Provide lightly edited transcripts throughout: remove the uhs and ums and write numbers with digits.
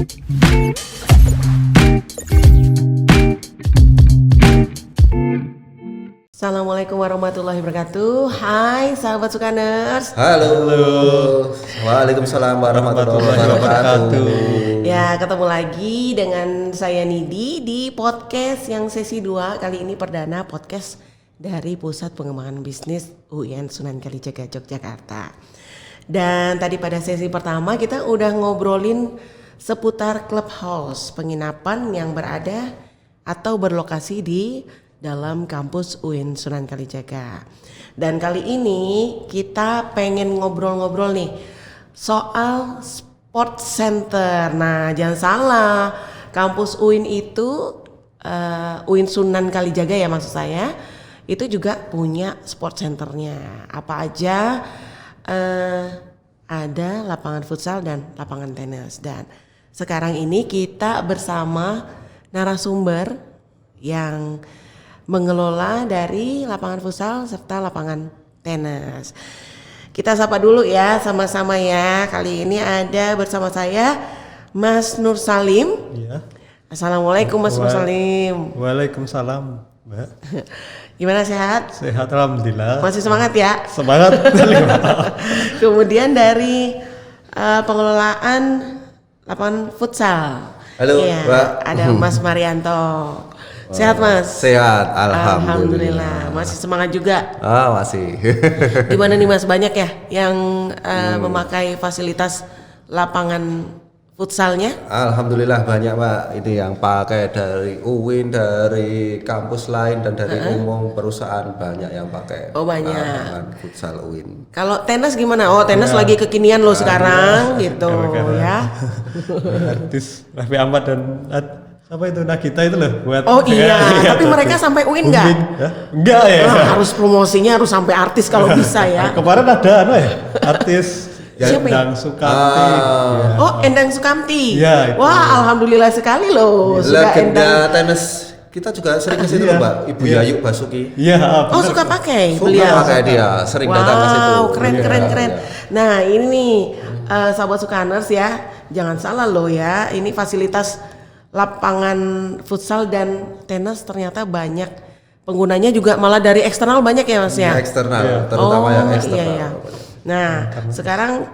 Assalamualaikum warahmatullahi wabarakatuh. Hai sahabat Sukaners. Halo. Waalaikumsalam warahmatullahi wabarakatuh. Ya, ketemu lagi dengan saya Nidi di podcast yang sesi 2. Kali ini perdana podcast dari Pusat Pengembangan Bisnis UIN Sunan Kalijaga Yogyakarta. Dan tadi pada sesi pertama kita udah ngobrolin seputar clubhouse, penginapan yang berada atau berlokasi di dalam kampus UIN Sunan Kalijaga. Dan kali ini kita pengen ngobrol-ngobrol nih soal sport center. Nah, jangan salah, kampus UIN itu UIN Sunan Kalijaga ya maksud saya, itu juga punya sport centernya. Apa aja? Ada lapangan futsal dan lapangan tenis. Dan sekarang ini kita bersama narasumber yang mengelola dari lapangan futsal serta lapangan tenis. Kita sapa dulu ya sama-sama ya. Kali ini ada bersama saya Mas Nur Salim. Iya. Assalamualaikum Mas Nur Salim. Waalaikumsalam, Mbak. Gimana, sehat? Sehat alhamdulillah. Masih semangat ya? Semangat. Kemudian dari pengelolaan lapangan futsal. Halo, ya, Mbak. ada Mas Marianto. Sehat Mas? Sehat, alhamdulillah. Masih semangat juga? Masih. Gimana nih Mas, banyak ya yang memakai fasilitas lapangan futsalnya? Alhamdulillah banyak Pak. Ini yang pakai dari UIN, dari kampus lain dan dari umum perusahaan banyak yang pakai. Oh, banyak. Lapangan futsal UIN. Kalau tenis gimana? Oh, tenis lagi kekinian loh sekarang gitu ya. Artis Raffi Ahmad dan apa itu Nagita itu loh buat. Oh iya, tapi mereka sampai UIN nggak? Enggak ya. Harus promosinya harus sampai artis kalau bisa ya. Kemarin ada artis Siapa ya? Endang Sukamti. Oh, Endang Sukamti. Ya, wah, alhamdulillah sekali loh. Sudah Legenda tenis kita juga sering ke situ loh Mbak. Ibu Yayu Basuki. Iya. Oh, suka pakai Suka beliau. pakai dia, sering datang ke situ. Wow, keren. Iya. Nah, ini nih sahabat Sukaners ya, jangan salah loh ya. Ini fasilitas lapangan futsal dan tenis ternyata banyak penggunanya juga malah dari eksternal banyak ya Mas ya. Eksternal, terutama yang eksternal. Iya. Nah, sekarang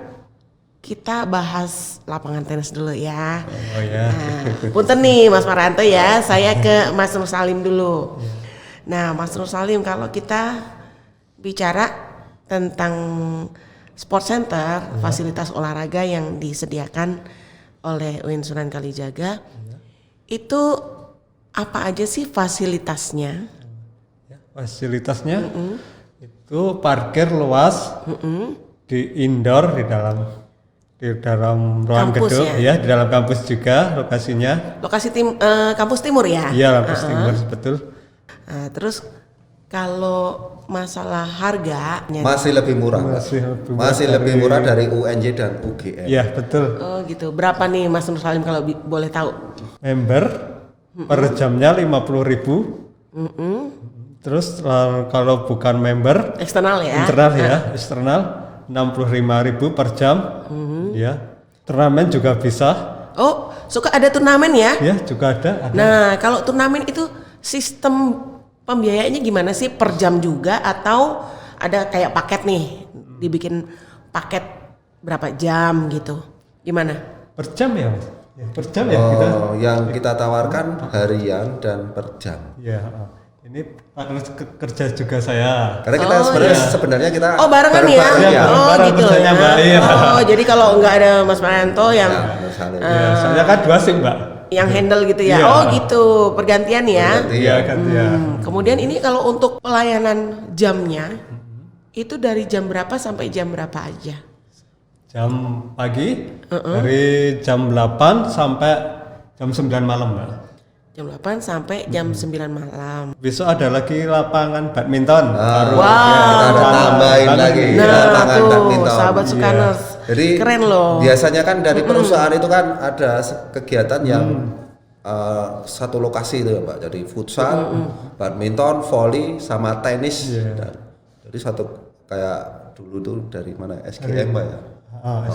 kita bahas lapangan tenis dulu ya. Oh ya. Nah, punten nih Mas Marianto ya, saya ke Mas Nur Salim dulu. Nah, Mas Nur Salim, kalau kita bicara tentang sport center, fasilitas olahraga yang disediakan oleh UIN Sunan Kalijaga, itu apa aja sih fasilitasnya? Fasilitasnya itu parkir luas di indoor di dalam ruang Kampus gedung ya? di dalam kampus juga lokasinya. Lokasi kampus timur ya? Iya, kampus timur betul. Nah, terus kalau masalah harga Masih lebih murah. Masih lebih murah dari UNJ dan UGM. Iya, betul. Oh gitu. Berapa nih Mas Nur Salim kalau boleh tahu? Member per jamnya 50.000. Terus kalau bukan member Eksternal ya? eksternal 65.000 per jam. Ya. Turnamen juga bisa. Oh, suka ada turnamen ya? Ya, juga ada. Nah, kalau turnamen itu sistem pembiayaannya gimana sih? Per jam juga atau ada kayak paket nih? Dibikin paket berapa jam gitu? Gimana? Per jam ya? Per jam ya kita. Yang kita tawarkan harian dan per jam. Ya, ini partner kerja juga saya. Karena kita sebenarnya kita barengan ya? ya. Oh bareng gitu kerjanya, ya? Mbak. Iya. Oh, jadi kalau nggak ada Mas Marianto yang Saya kan 2 SIM, Mbak. yang handle gitu ya? Iya. Oh gitu, pergantian ya? Iya kan ya. Kemudian ini kalau untuk pelayanan jamnya, itu dari jam berapa sampai jam berapa aja? Jam pagi dari jam 8 sampai jam 9 malam, Mbak. Jam 8 sampai jam 9 malam. Besok ada lagi lapangan badminton. Kita ada tambahin lagi lapangan tuh, badminton. sahabat Sukaners. Jadi keren loh. Biasanya kan dari perusahaan itu kan ada kegiatan yang satu lokasi itu ya Pak. Jadi futsal, badminton, volley, sama tenis. Dan, jadi satu kayak dulu tuh dari mana SGM Pak ya.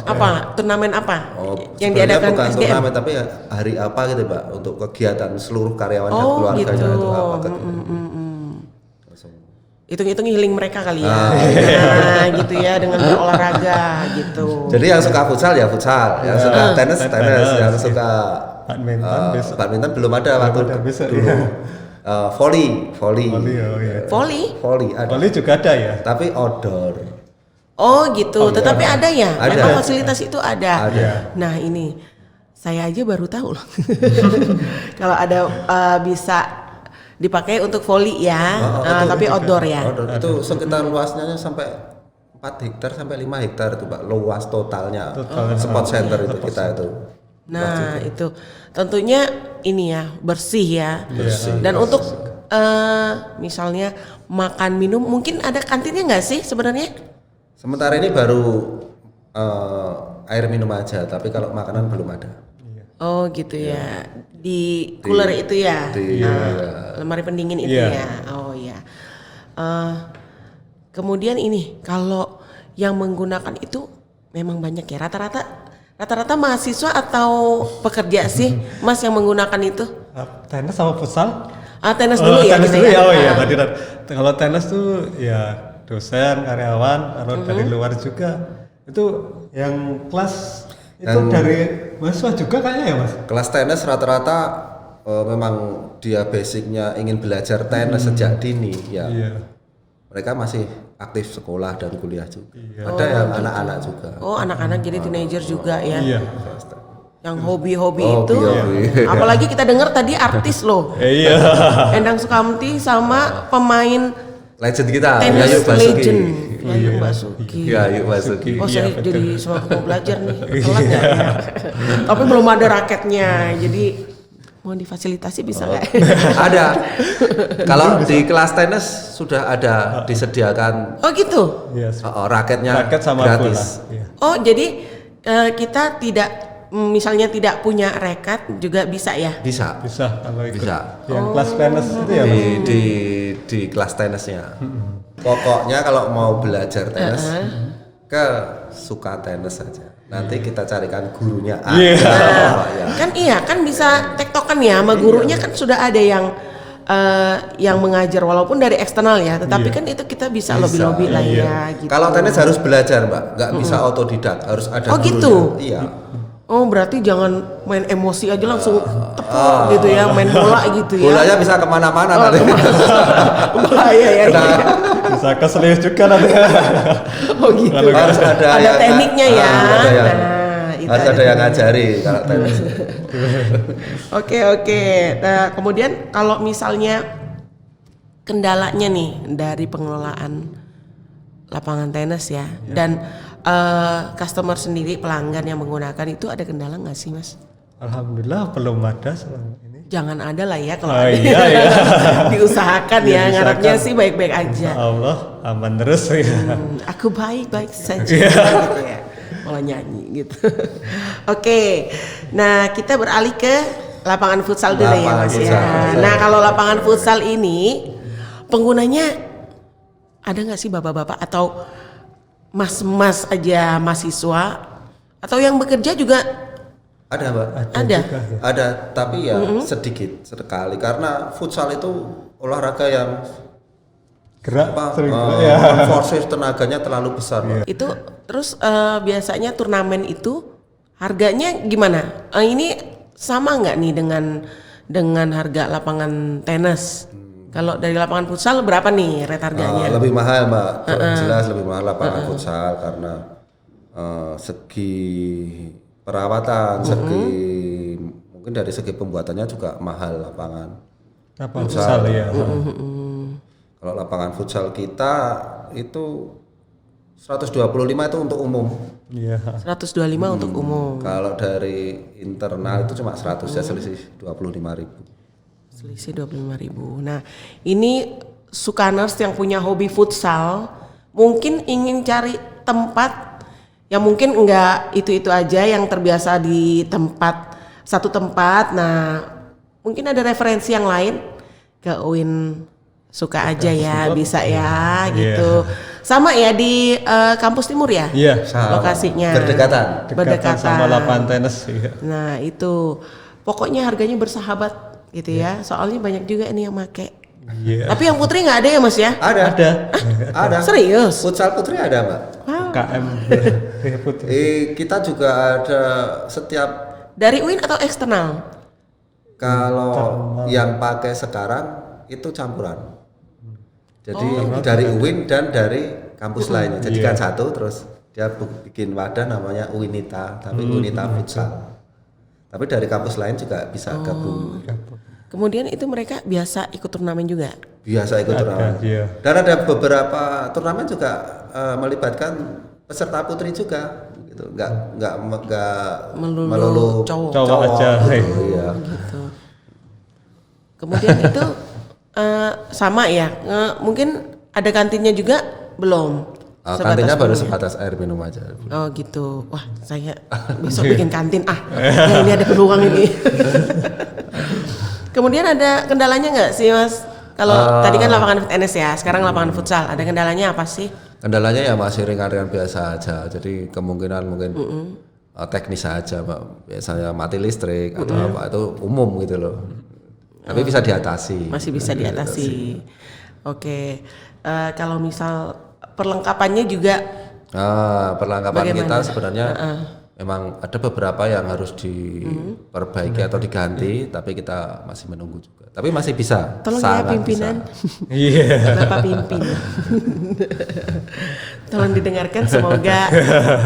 Apa? Turnamen apa? Yang sebenarnya diadakan bukan SDM? turnamen tapi ya hari apa gitu Mbak untuk kegiatan seluruh karyawan dan Oh, keluarganya gitu. itu apa langsung. Hitung-hitung healing mereka kali ya. Nah, gitu ya dengan berolahraga gitu. Jadi yang suka futsal ya futsal, yang suka tenis, yang suka badminton belum ada waktu besok, dulu. ya. Volley. Volley, oh iya. Volley? Ada. Volley juga ada ya. Tapi outdoor. Oh gitu, tetapi ada ya? Ada. Memang fasilitas itu ada. Ada. Nah ini, saya aja baru tahu loh. Kalau ada bisa dipakai untuk volley ya, tapi outdoor ya. Outdoor. Itu sekitar luasnya sampai 4 hektar sampai 5 hektar itu Pak, luas totalnya. Sport center itu kita itu. Nah itu tentunya ini ya bersih ya. Bersih. Dan untuk misalnya makan minum mungkin ada kantinnya nggak sih sebenarnya? Sementara ini baru air minum aja, tapi kalau makanan belum ada. Oh gitu ya, di cooler itu ya, lemari pendingin itu ya. Oh ya. Kemudian ini kalau yang menggunakan itu memang banyak ya, rata-rata mahasiswa atau pekerja sih Mas yang menggunakan itu? Tenis sama futsal? Tenis dulu ya. Tenis gitu dulu ya. ya. Oh iya tadi. Kalau tenis tuh ya dosen, karyawan, kalau dari luar juga itu yang kelas itu dari mahasiswa juga kayaknya ya Mas. Kelas tenis rata-rata memang dia basicnya ingin belajar tenis sejak dini ya. Iya. Mereka masih aktif sekolah dan kuliah juga. Ada yang anak-anak juga. Oh anak-anak jadi teenager juga ya. Iya. Yang hobi-hobi Hobi, itu. hobi. Apalagi kita dengar tadi artis loh. Iya. Endang Sukamti sama pemain Legend kita, tenis Yayu Basuki. legend Yayu Basuki. Yayu Basuki. Oh saya Iya, jadi semangat mau belajar nih. Telat nggak ya? Tapi belum ada raketnya. Jadi mau difasilitasi bisa nggak? Ada. Kalau di kelas tenis sudah ada disediakan Oh gitu. Iya. raketnya Raket sama gratis. bola. Iya. Oh jadi kita tidak misalnya tidak punya raket juga bisa ya? Bisa. Bisa kalau ikut. Bisa. Yang kelas tenis itu ya Mas. Di kelas tenisnya. Pokoknya kalau mau belajar tenis ke suka tenis saja. Nanti kita carikan gurunya. Kan kan bisa tektokan ya sama gurunya kan sudah ada yang mengajar walaupun dari eksternal ya, tetapi kan itu kita bisa lobby-lobby lah ya gitu. Kalau tenis harus belajar Mbak, nggak bisa otodidak, harus ada Oh, gurunya. gitu? Iya. Oh berarti jangan main emosi aja langsung tepuk gitu ya, main bola gitu ya. Bolanya bisa kemana-mana nanti. Bahaya ya. Bisa keselius juga nanti. Oh gitu. Harus ada yang tekniknya ya. itu harus ada yang ngajari kalau tenis. Oke. Nah, kemudian kalau misalnya kendalanya nih dari pengelolaan lapangan tenis ya, dan customer sendiri pelanggan yang menggunakan itu ada kendala nggak sih Mas? Alhamdulillah belum ada selama ini. Jangan ada lah ya kalau Oh, ada. iya. Diusahakan ya, Diusahakan. ngarapnya sih baik-baik aja. Allah aman terus ya. Aku baik-baik saja gitu ya. Malah nyanyi gitu. Oke. Nah, kita beralih ke lapangan futsal dulu ya Lapangan Mas ya. futsal. Nah, kalau lapangan futsal ini penggunanya ada nggak sih bapak-bapak atau mas-mas aja mahasiswa atau yang bekerja juga Ada Mbak. ada? Juga, ya. Ada, tapi ya sedikit sekali karena futsal itu olahraga yang Gerak sering gerak, ya. forces tenaganya terlalu besar Mbak. Itu terus biasanya turnamen itu harganya gimana? Ini sama nggak nih dengan harga lapangan tenis? Kalau dari lapangan futsal berapa nih rate harganya? Lebih mahal Mbak, jelas lebih mahal lapangan futsal karena segi perawatan, segi mungkin dari segi pembuatannya juga mahal lapangan. Apa futsal ya. Kalau lapangan futsal kita itu 125 itu untuk umum. Iya. 125 untuk umum. Kalau dari internal itu cuma 100 ya, selisih 25.000. Selisih 25.000. Nah, ini Sukaners yang punya hobi futsal mungkin ingin cari tempat yang mungkin enggak itu-itu aja yang terbiasa di satu tempat. Nah, mungkin ada referensi yang lain ke UIN suka aja ya, bisa ya gitu. Sama ya di kampus timur ya? Iya. Sama. Lokasinya. Berdekatan. Dekatan sama lapangan tenis. Iya. Nah itu pokoknya harganya bersahabat gitu ya. Soalnya banyak juga nih yang make. Iya. Tapi yang putri nggak ada ya Mas ya? Ada. Ada. Serius? Futsal putri ada, Mbak. KM Putri. Kita juga ada setiap Dari UIN atau eksternal? kalau yang pakai sekarang itu campuran. Jadi dari UIN dan dari kampus lainnya. Jadikan satu terus dia bikin wadah namanya UINITA, tapi UINITA Futsal. Tapi dari kampus lain juga bisa gabung. Kemudian itu mereka biasa ikut turnamen juga? Biasa ikut turnamen. Iya. Dan ada beberapa turnamen juga melibatkan peserta putri juga gitu. Enggak melulu cowok aja. Iya. gitu. Kemudian itu sama ya, mungkin ada kantinnya juga belum? Kantinnya baru sebatas air minum aja. Oh gitu, wah saya besok bikin kantin ya ini ada peluang ini. Kemudian ada kendalanya nggak sih Mas? Kalau tadi kan lapangan tenis ya, sekarang lapangan futsal, ada kendalanya apa sih? Kendalanya ya masih ringan-ringan biasa aja. Jadi kemungkinan mungkin teknis aja, Mbak. Biasanya mati listrik atau apa itu umum gitu loh. Tapi bisa diatasi. Masih bisa diatasi. Oke, kalau misal perlengkapannya juga Perlengkapan bagaimana? kita sebenarnya memang ada beberapa yang harus diperbaiki atau diganti, tapi kita masih menunggu juga. Tapi masih bisa. Tolong ya sangat pimpinan. bisa. Iya. Bapak pimpin. Tolong didengarkan semoga.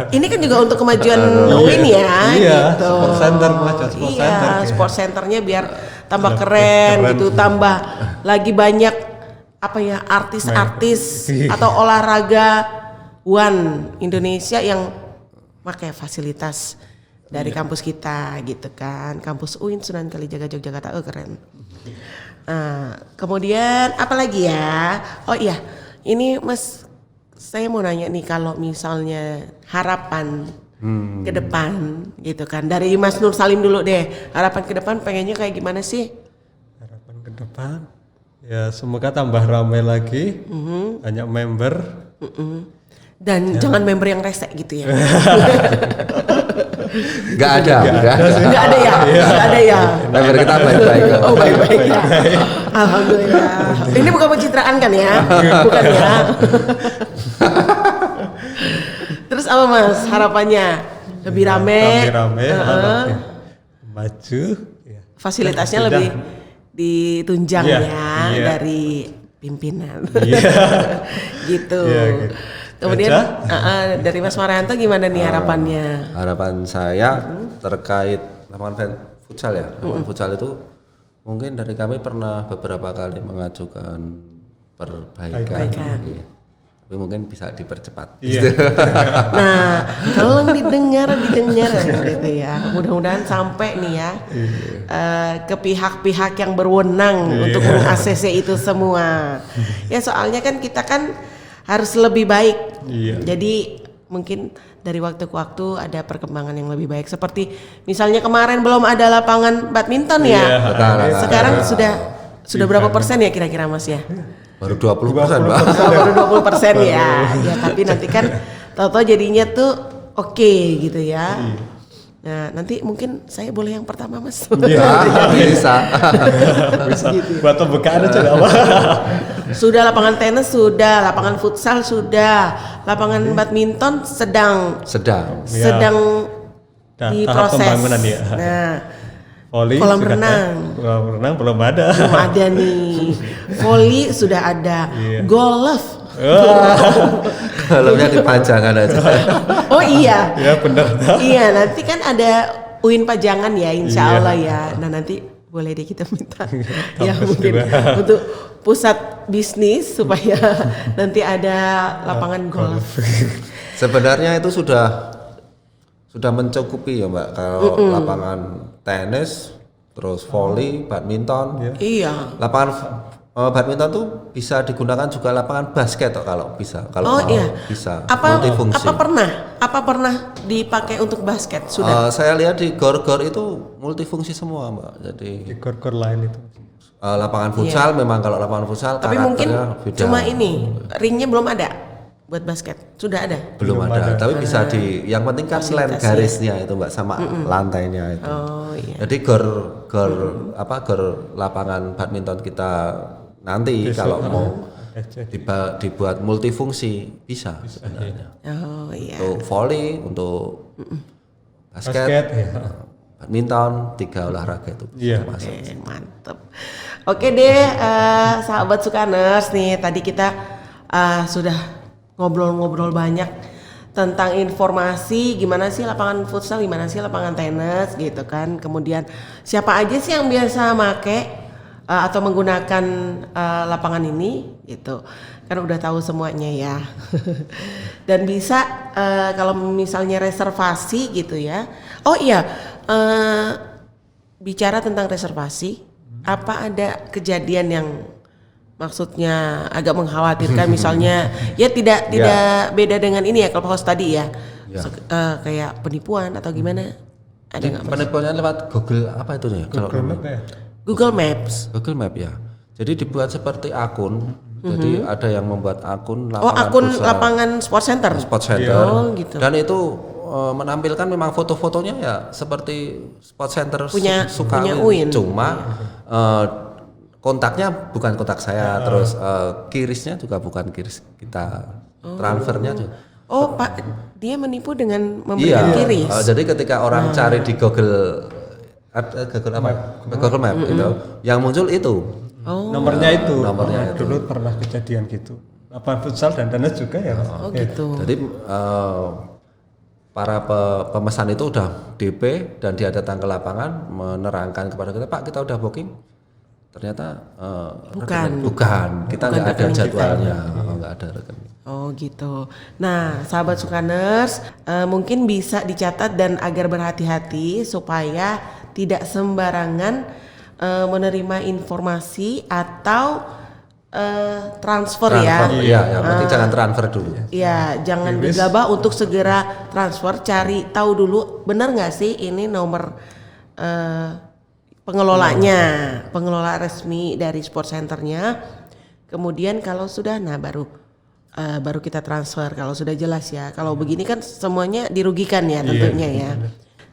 Ini kan juga untuk kemajuan UIN ya. Iya, Gitu. sport center, kemajuan sport Iya, center. sport centernya biar tambah keren gitu, tambah lagi banyak apa ya artis-artis atau olahragawan Indonesia yang pakai fasilitas dari kampus kita gitu kan, kampus UIN Sunan Kalijaga Yogyakarta. Keren. Kemudian apa lagi ya? Oh iya, ini Mas, saya mau nanya nih, kalau misalnya harapan ke depan gitu kan, dari Mas Nur Salim dulu deh, harapan ke depan pengennya kayak gimana sih? Harapan ke depan ya semoga tambah ramai lagi, banyak member. Dan jangan member yang rese gitu ya. Enggak ada. Enggak ada ya? Enggak ada ya? Member kita baik-baik kok. Oh baik-baik ya. Alhamdulillah. Ini bukan pencitraan kan ya? Bukan ya? Terus apa Mas harapannya? Lebih rame? Lebih rame, lebih maju. Ya. Fasilitasnya Sudah. lebih ditunjang Iya, ya iya. dari pimpinan. Iya. Gitu. Iya, gitu. Kemudian Aja. dari Mas Marianto gimana nih harapannya? Harapan saya terkait lapangan futsal ya. Lapangan futsal itu mungkin dari kami pernah beberapa kali mengajukan perbaikan. Iya. Tapi mungkin bisa dipercepat. Iya. Nah, tolong didengar gitu ya. Mudah-mudahan sampai nih ya ke pihak-pihak yang berwenang untuk meng-ACC itu semua. Ya soalnya kan kita kan harus lebih baik. Iya. Jadi mungkin dari waktu ke waktu ada perkembangan yang lebih baik. Seperti misalnya kemarin belum ada lapangan badminton ya. Iya. Sekarang sudah berapa persen ya kira-kira Mas ya? Baru 20%, Mbak. Baru 20% ya. Ya tapi nanti kan tahu-tahu jadinya tuh oke gitu ya. Nah nanti mungkin saya boleh yang pertama Mas. Ya, bisa. Buat pembukaan aja nggak apa. Sudah lapangan tenis sudah, lapangan futsal sudah, lapangan badminton sedang Nah, tahap diproses. pembangunan ya. Nah Voli kolam sudah renang. Kolam renang belum ada. belum ada nih, voli sudah ada, Iya. golf. Golfnya dipanjangan aja. Oh iya. Ya benar. Iya nanti kan ada UIN Pajangan ya insya Iya. Allah ya. Nah nanti boleh deh kita minta ya Kampus mungkin juga. untuk pusat bisnis supaya nanti ada lapangan golf. Sebenarnya itu sudah mencukupi ya Mbak. Kalau lapangan tenis, terus volley, badminton. Iya. Lapangan badminton tuh bisa digunakan juga lapangan basket kalau bisa. Kalau Oh mau iya. bisa Apa multifungsi. pernah dipakai untuk basket sudah? Saya lihat di gor-gor itu multifungsi semua Mbak. Jadi Di kor-kor lain itu. lapangan futsal memang kalau lapangan futsal Tapi mungkin karakternya beda. cuma ini ringnya belum ada. buat basket? Sudah ada? Belum ada, tapi bisa yang penting kan lem Fasilitasnya. garisnya itu Mbak sama lantainya itu. Oh iya. Jadi gor lapangan badminton kita nanti kalau mau dibuat multifungsi bisa sebenarnya. Oh iya. Untuk volley, untuk basket, ya. badminton, 3 olahraga itu Iya. masuk. Oke, mantep. Oke deh, sahabat Sukaners nih tadi kita sudah ngobrol-ngobrol banyak tentang informasi gimana sih lapangan futsal, gimana sih lapangan tenis gitu kan. Kemudian siapa aja sih yang biasa make atau menggunakan lapangan ini gitu. Kan udah tahu semuanya ya. Dan bisa kalau misalnya reservasi gitu ya. Oh iya, bicara tentang reservasi, apa ada kejadian yang maksudnya agak mengkhawatirkan misalnya ya tidak beda dengan ini ya kalau host tadi ya. Kayak penipuan atau gimana? Ada nggak Mas? Penipuannya lewat Google apa itu ya? Kalau Google Maps. Google Map ya. Jadi dibuat seperti akun. Jadi ada yang membuat akun lapangan Oh, akun futsal, lapangan sport center. sport center. Oh, gitu. Dan itu menampilkan memang foto-fotonya ya seperti sport center Punya Sukawi. UIN. Cuma kontaknya bukan kontak saya, terus kirisnya juga bukan kiris kita. Transfernya juga. Oh, Pak, dia menipu dengan memberikan kiris. Jadi ketika orang cari di Google Google Map itu, yang muncul itu. Nomornya itu. Nomornya itu. Dulu pernah kejadian gitu. Lapangan futsal dan tenis juga ya. Oh, gitu. Jadi para pemesan itu udah DP dan dia datang ke lapangan menerangkan kepada kita, Pak kita udah booking. Ternyata bukan. Kita nggak ada jadwalnya, nggak ada rekening. Oh gitu. Nah, sahabat Sukaners, mungkin bisa dicatat dan agar berhati-hati supaya tidak sembarangan menerima informasi atau transfer ya. Iya, yang penting jangan transfer dulu. Iya, jangan gegabah untuk segera transfer. Cari tahu dulu benar nggak sih ini nomor pengelolanya, pengelola resmi dari sport centernya. Kemudian kalau sudah, nah baru kita transfer kalau sudah jelas ya. Kalau begini kan semuanya dirugikan ya tentunya ya.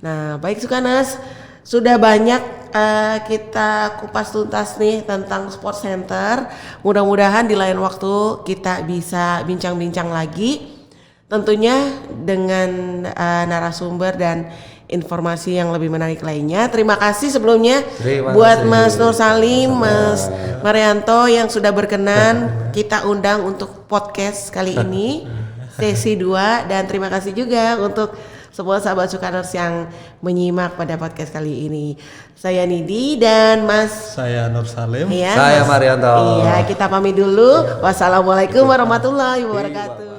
Nah, baik Sukaners, sudah banyak kita kupas tuntas nih tentang sport center. Mudah-mudahan di lain waktu kita bisa bincang-bincang lagi. Tentunya dengan narasumber dan informasi yang lebih menarik lainnya. Terima kasih sebelumnya buat Mas Nur Salim, Mas Marianto yang sudah berkenan kita undang untuk podcast kali ini sesi 2, dan terima kasih juga untuk semua sahabat Sukaners yang menyimak pada podcast kali ini. Saya Nidi dan Mas. Saya Nur Salim. Ya, Saya Mas. Marianto. Iya, kita pamit dulu. Wassalamualaikum warahmatullahi wabarakatuh.